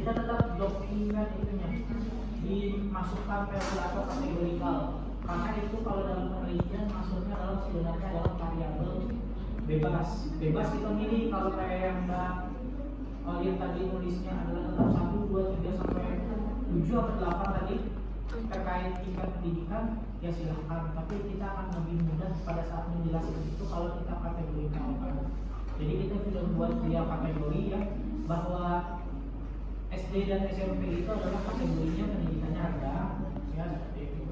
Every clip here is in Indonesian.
kita tetap doktrinkan itunya dimasukkan variabel atau kategorikal, karena itu kalau dalam penelitian masuknya dalam sebenarnya dalam variabel bebas kita milih. Kalau kayak yang Mbak lihat tadi nulisnya adalah tetap 1, 2, 3 sampai 7 atau 8 tadi terkait tingkat pendidikan, ya silahkan, tapi kita akan lebih mudah pada saat menjelaskan itu kalau kita kategorikan. Jadi kita sudah buat dia kategori ya, bahwa SD dan SMP itu adalah kategorinya pendidikannya rendah ya, seperti itu.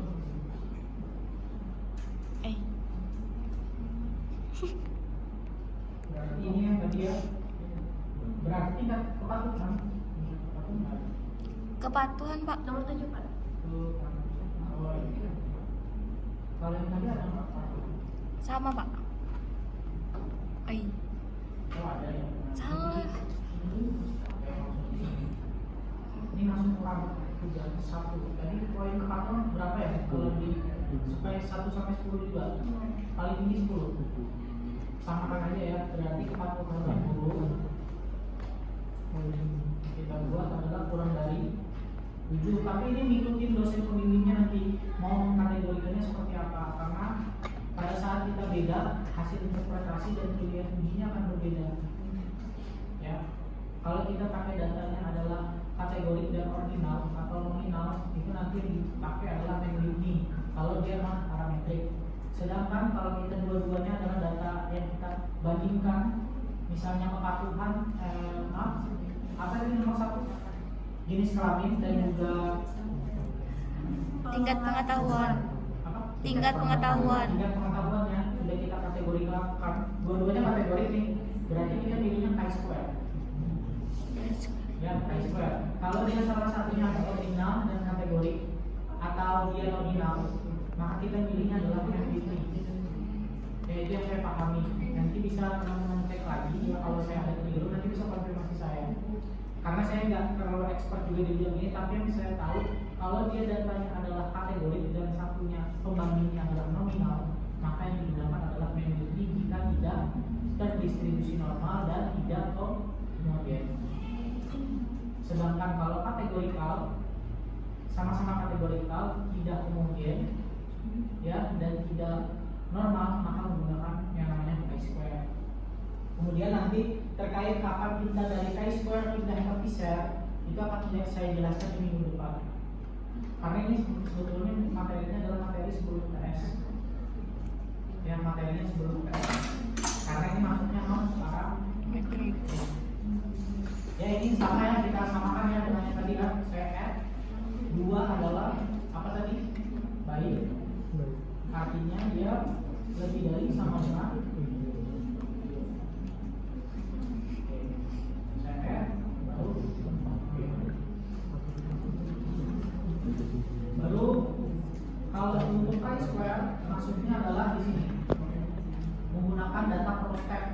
Berarti ini yang tadi ya, berarti kan kepatuhan Pak, nomor 7 Pak. Kalau yang tadi ada apa? Sama Pak. Oh ada ya. Salah. Ini masuk kurang 1. Tadi poin kepatuhan berapa ya? Kalau di supaya 1 sampai 10 juga. Paling tinggi 10. Samakan aja ya. Berarti kepatuhan 10 kita buat adalah kurang dari 7. Tapi ini ngikutin dosen pembimbingnya nanti mau mengkategorikannya seperti apa, karena pada saat kita beda hasil interpretasi dan pilihan ujinya akan berbeda ya. Kalau kita pakai datanya adalah kategorik dan ordinal atau nominal, itu nanti dipakai adalah teknik kalau dia non parametrik. Sedangkan kalau kita dua-duanya adalah data yang kita bandingkan, misalnya kepatuhan apa ini nomor 1, jenis kelamin dan juga Tingkat pengetahuan. apa? Tingkat pengetahuan. Tingkat pengetahuannya sudah kita kategorikan, dua-duanya kategori nih. Berarti kita pilihnya chi-square. Ya, chi-square. Kalau dia salah satunya ordinal dan kategori atau dia nominal, maka kita pilihnya adalah MVP. Itu yang saya pahami. Nanti bisa teman-teman cek lagi ya, kalau saya ada keliru nanti bisa konfirmasi saya. Karena saya nggak terlalu expert juga di bidang ini, tapi yang saya tahu kalau dia datanya adalah kategori dan satunya pembandingnya adalah nominal, maka yang digunakan adalah MVP jika tidak terdistribusi normal dan tidak homogen. Sedangkan kalau kategorikal sama-sama kategorikal, tidak homogen ya dan tidak normal, maka menggunakan yang namanya chi-square. Kemudian nanti terkait kapan kita dari chi-square pindah ke Fisher, itu akan saya jelaskan di minggu depan. Karena ini sebetulnya materinya adalah materi sebelum UTS. Ya, materinya sebelum UTS. Karena ini masuknya non parametrik. Ya, ini sama ya, kita samakan ya dengan yang tadi kan. Saya add 2 adalah apa tadi? Baik. Artinya dia lebih dari sama dengan baru kalau untuk chi-square maksudnya adalah di sini menggunakan data prospek.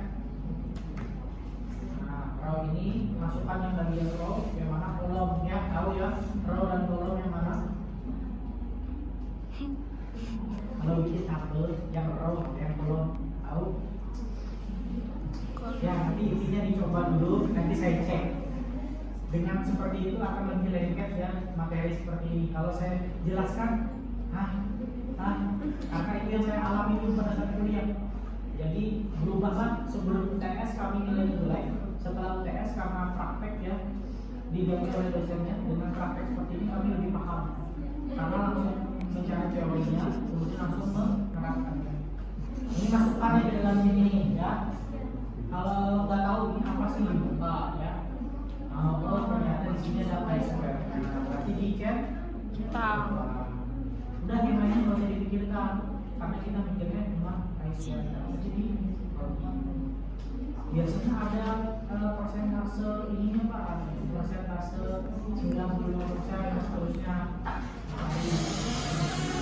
Nah, row ini masukkan yang bagian row, yang mana kolom ya, tahu ya, row dan kolom yang mana. Kalau bikin tabel yang row, yang kolom, tahu? Ya nanti intinya dicoba dulu, nanti saya cek. Dengan seperti itu akan lebih lengket ya materi seperti ini. Kalau saya jelaskan, karena itu yang saya alami dulu pada saat kuliah. Jadi berubahlah sebelum UTS kami nilai jelek, setelah UTS karena praktek ya dibantu oleh dosennya, dengan praktek seperti ini kami lebih paham. Karena langsung mencari teorinya, kemudian langsung menerapkannya. Ini masukannya di dalam sini ya. Kalau nggak tahu ini apa sih dibuka ya. Oh ternyata di sini ada chi-square. Berarti dicek. Tahu. Udah gimana nggak usah dipikirkan, karena kita mikirnya cuma chi-square. Jadi biasanya ada persentase ininya Pak, persentase 95% dan seterusnya.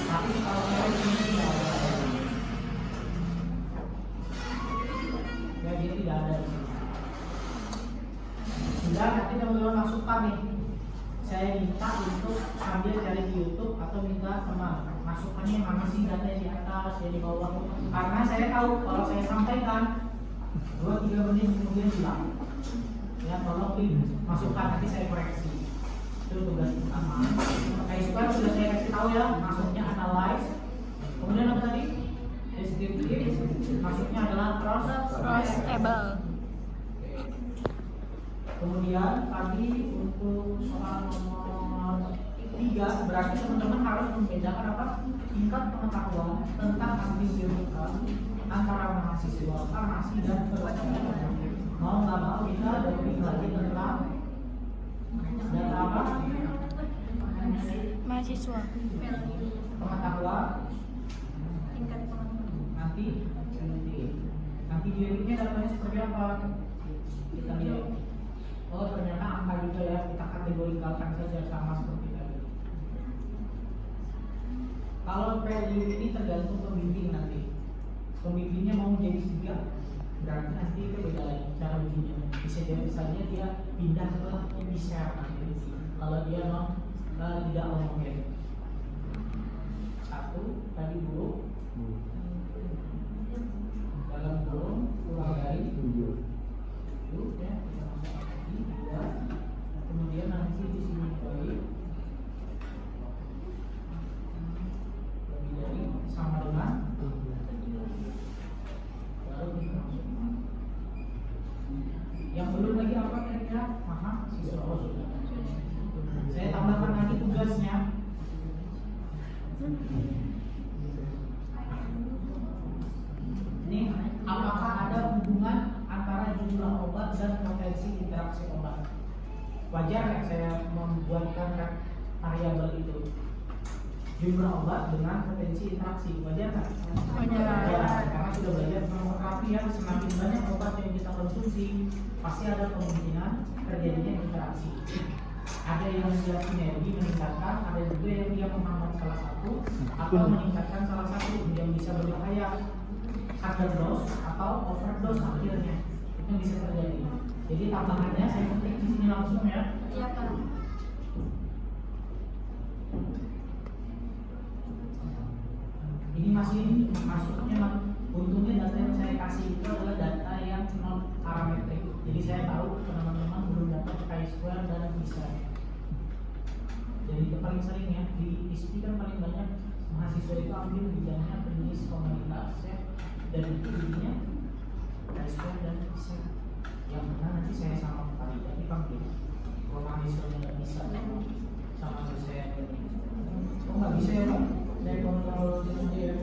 Tapi kalau saya ini tidak ada. Ya dia tidak ada di sini. Sudah, nanti teman-teman masukkan nih. Saya minta untuk sambil cari di YouTube atau minta sama masukannya mana sih, datanya di atas ya di bawah. Karena saya tahu kalau saya sampaikan 2-3 menit kemudian hilang. Ya tolong masukkan, nanti saya koreksi. tahu ya, masuknya analyze. Kemudian apa tadi? Descriptive, masuknya adalah Trustable. Kemudian tadi untuk soal nomor 3, berarti teman-teman harus membedakan apa? Tingkat pengetahuan tentang antibiotika antara mahasiswa farmasi dan kedokteran. Mau nggak mau kita lebih lagi tentang data apa? Mahasiswa. Pengetahuan nanti dirinya datanya seperti apa? Kita lihat. Oh ternyata angka juga ya, kita kategorikalkan saja sama seperti tadi. Kalau value ini tergantung pembimbing nanti. Pembimbingnya mau menjadi 3, berarti nanti itu beda lagi cara ujinya. Bisa jadi saja dia pindah ke share nanti. Kalau dia tidak homogen. 1 tadi buruk. Dalam kurung kurang dari 7 ya, kita masukkan lagi 2. Kemudian nanti di sini kali lebih dari sama dengan baru kita masukkan. Yang belum lagi apa kira-kira? Mahasiswa. Oh sudah. Saya tambahkan lagi tugasnya. Ini apakah ada hubungan antara jumlah obat dan potensi interaksi obat? Wajar nggak saya membuatkan variabel itu? Jumlah obat dengan potensi interaksi, wajar nggak? Wajar. Karena sudah belajar farmakoterapi ya, semakin banyak obat yang kita konsumsi, pasti ada kemungkinan terjadinya interaksi. Ada yang dia sinergi meningkatkan, ada juga yang dia menghambat salah satu atau meningkatkan salah satu yang bisa berbahaya. Underdose atau overdose akhirnya itu bisa terjadi. Jadi tambahannya saya ketik di sini langsung ya. Iya Pak. Ini masih masuknya, untungnya data yang saya kasih itu adalah data yang non parametrik. Jadi saya tahu teman-teman belum dapat chi-square dan bisa. Jadi itu paling sering ya di ISP kan paling banyak mahasiswa itu ambil bidangnya klinis komunitas ya. Dan itu jadinya chi-square dan bisa. Yang benar nanti saya sama Pak Ida dipanggil. Kalau mahasiswanya nggak bisa sama saya ini. Oh nggak bisa ya Pak? Saya kontrol dia.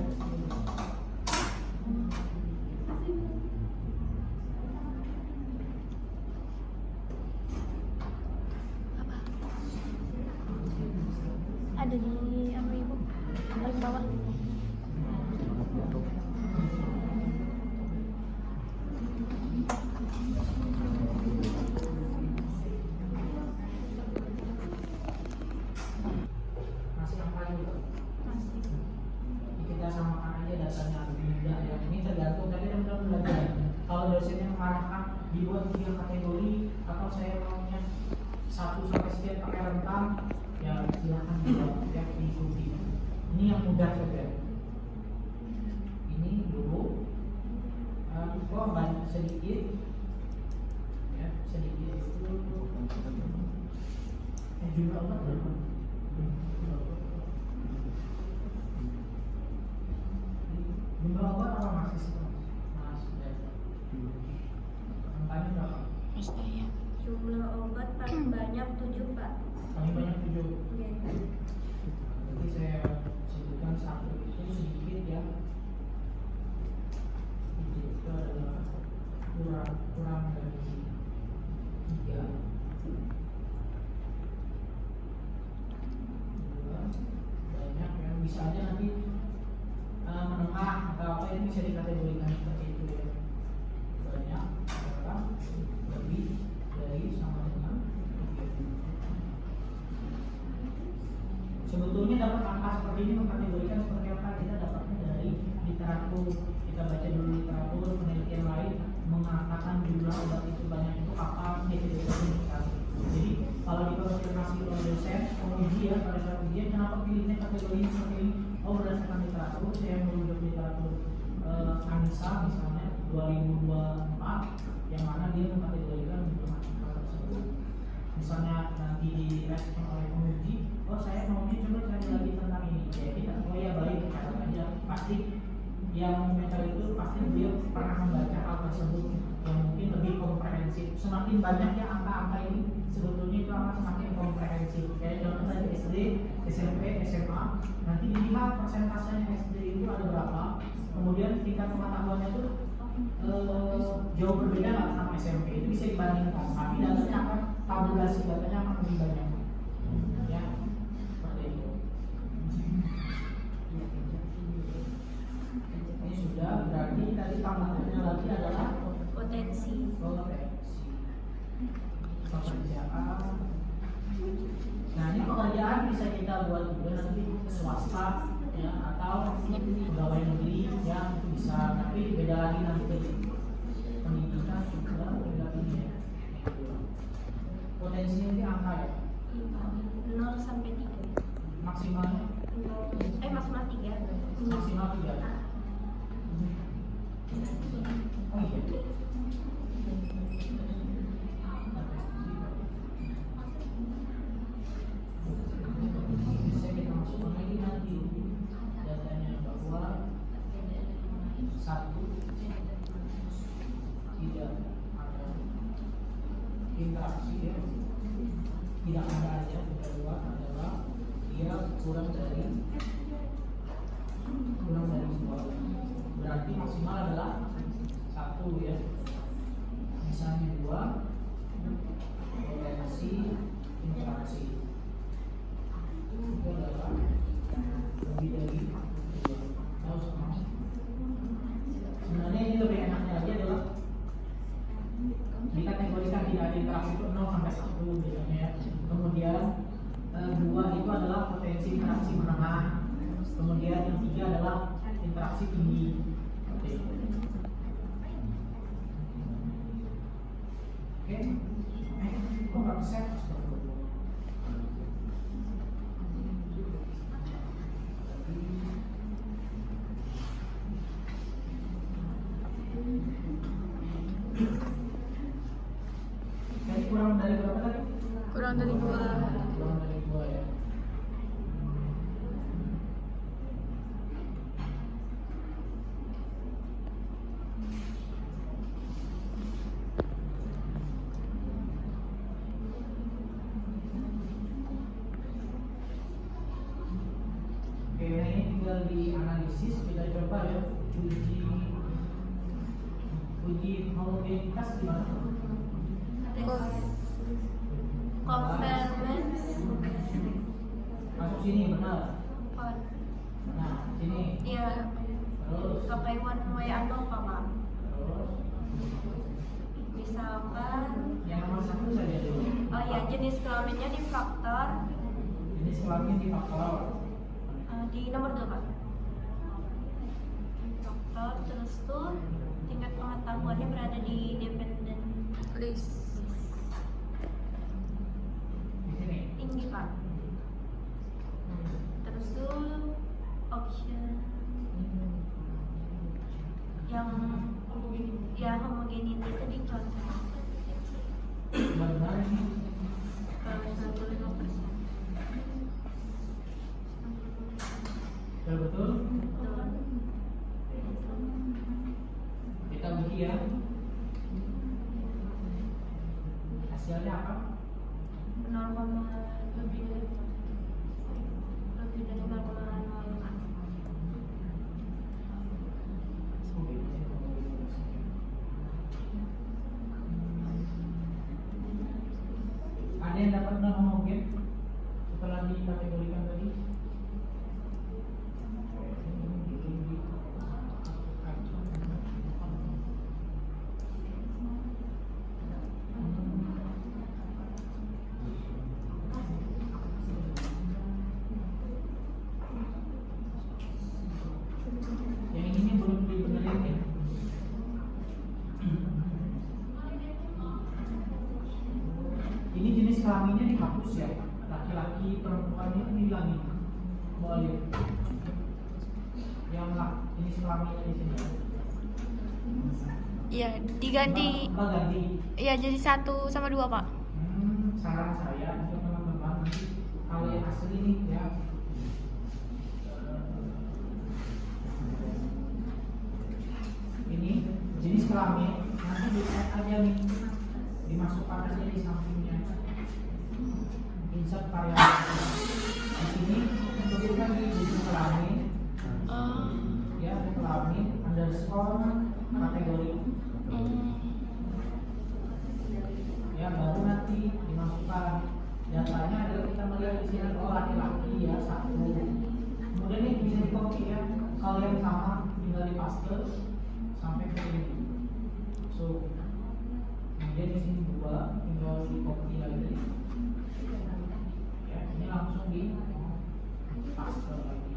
Ada di apa Ibu? Paling bawah. Masih angka juga. Masih. Kita samakan aja datanya beda ya. Ini tergantung tadi teman-teman belajar. Kalau dosennya mengarahkan dibuat 3 kategori atau saya maunya 1 sampai sekian pakai rentang, ya silahkan dibuat ya diikuti. Ini yang mudah saja. Ini dulu, banyak sedikit, ya sedikit itu jumlah obat berapa? Jumlah obat apa masih angkanya berapa? Pasti ya. Jumlah obat paling banyak 7 Pak. Paling banyak 7. Iya. Jadi saya sebutkan 1 itu sedikit ya. Itu adalah kurang dari 3. 2 banyak ya, bisa aja nanti menengah atau apa ini bisa dikategorikan seperti itu ya. Banyak adalah lebih dari sama dengan 3. Sebetulnya dapat angka seperti ini mengkategorikan seperti apa, kita dapatnya dari literatur. Kita baca dulu literatur, penelitian lain mengatakan jumlah obat itu banyak itu apa definisikan. Jadi kalau dikonfirmasi oleh dosen penguji ya pada saat ujian, kenapa pilihnya kategori seperti ini? Oh berdasarkan literatur, saya merujuk literatur ANSA misalnya 2024 yang mana dia mengkategorikan jumlah angka tersebut. Misalnya nanti direspon oleh penguji, oh saya maunya coba cari lagi tentang ini. Ya kita, oh ya baik, catat aja. Pasti yang mentor itu pasti dia pernah membaca hal tersebut yang mungkin lebih komprehensif. Semakin banyaknya angka-angka ini sebetulnya itu akan semakin komprehensif. Kayak contoh tadi SD, SMP, SMA, nanti dilihat persentasenya SD itu ada berapa, kemudian tingkat pengetahuannya itu jauh berbeda nggak sama SMP, itu bisa dibandingkan. Tapi datanya akan tabulasi, datanya akan lebih banyak. Ya, seperti itu. Ini sudah, berarti tadi tambahannya lagi adalah Potensi. Pekerjaan. Nah ini pekerjaan bisa kita buat juga nanti swasta ya, atau pegawai negeri ya, itu bisa, tapi beda lagi nanti pendidikan juga beda ini ya. Potensinya ini angka ya, 0 sampai 3. maksimalnya Maksimal 3. maksimal 3. Oh iya. Bisa kita masukkan lagi nanti datanya bahwa satu, tidak ada interaksi ya, tidak ada aja. Kedua adalah dia kurang dari 2, berarti maksimal adalah 1 ya. Misalnya 2, potensi interaksi itu adalah lebih dari 2. Sebenarnya ini lebih enaknya lagi adalah dikategorikan tidak ada interaksi itu 0 sampai 1 biasanya ya. Kemudian 2 itu adalah potensi interaksi menengah. Kemudian yang 3 adalah interaksi tinggi. Oke. Kok nggak bisa? Jadi kurang dari berapa tadi? Kurang dari 2. Kurang dari 2 ya. Oke, nah ini tinggal dianalisis, kita coba ya uji homogenitas gimana? Convergence. Masuk sini benar. Nah, sini. Iya. Terus. Pakai one way atau apa, Pak? Terus. Misalkan. Yang nomor 1 saja dulu. Oh ya, jenis kelaminnya di faktor. Jenis kelamin di faktor. Di nomor 2, Pak. Faktor, terus tuh tingkat pengetahuannya berada di dependent List. Di sini. tinggi, Pak. Terus tuh option yang homogeneity itu dicontoh Benar ini. kalau 95%. Betul. Kita uji ya. Hasilnya apa? 0, lebih dari 0,0. Ada yang dapat non homogen setelah dikategorikan tadi? Yang ini belum dibenerin ya. Ini jenis kelaminnya dihapus ya. Laki-laki perempuan itu dihilangin. Boleh. Yang jenis kelaminnya di sini. Iya, diganti. Mbak ganti. Iya, jadi 1 sama 2, Pak. Saran saya untuk teman-teman nanti kalau yang asli nih ya kelamin nanti di add aja nih, dimasukkan aja di sampingnya. Insert variabel. Di sini tentukan di ujung kelamin, ya kelamin underscore kategori. Ya baru nanti dimasukkan datanya adalah kita melihat di sini oh laki-laki ya satu. Kemudian ini bisa di copy ya. Kalau yang sama tinggal di paste sampai ke ini. So kemudian di sini 2 tinggal di copy lagi. Ya ini langsung di paste lagi.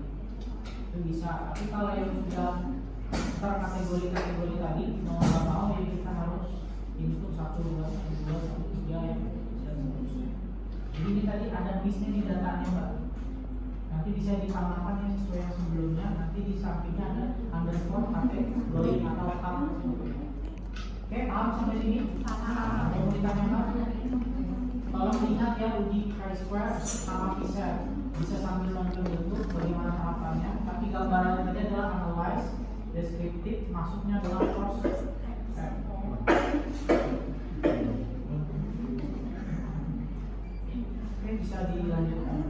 Itu bisa. Tapi kalau yang sudah terkategori-kategori tadi mau nggak mau ya kita harus input 1, 2, 1, 2, 1, 3 ya dan seterusnya. Jadi ini tadi ada missnya di datanya mbak. Nanti bisa ditambahkan yang sesuai yang sebelumnya. Nanti di sampingnya ada underscore kategori atau tab. Oke, paham sampai sini? Ada yang mau ditanyakan? Tolong lihat ya uji chi-square sama bisa sambil nonton YouTube bagaimana tahapannya. Tapi gambarannya tadi adalah analyze, descriptive, masuknya adalah cross. Oke, bisa dilanjutkan.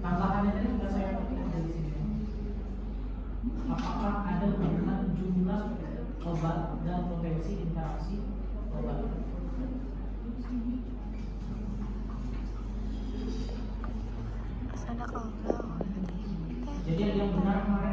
Tambahannya tadi sudah saya ketik dari sini. Apakah ada hubungan jumlah obat dan potensi interaksi obat? Sadaq Allah. Jadi ada yang benar kemarin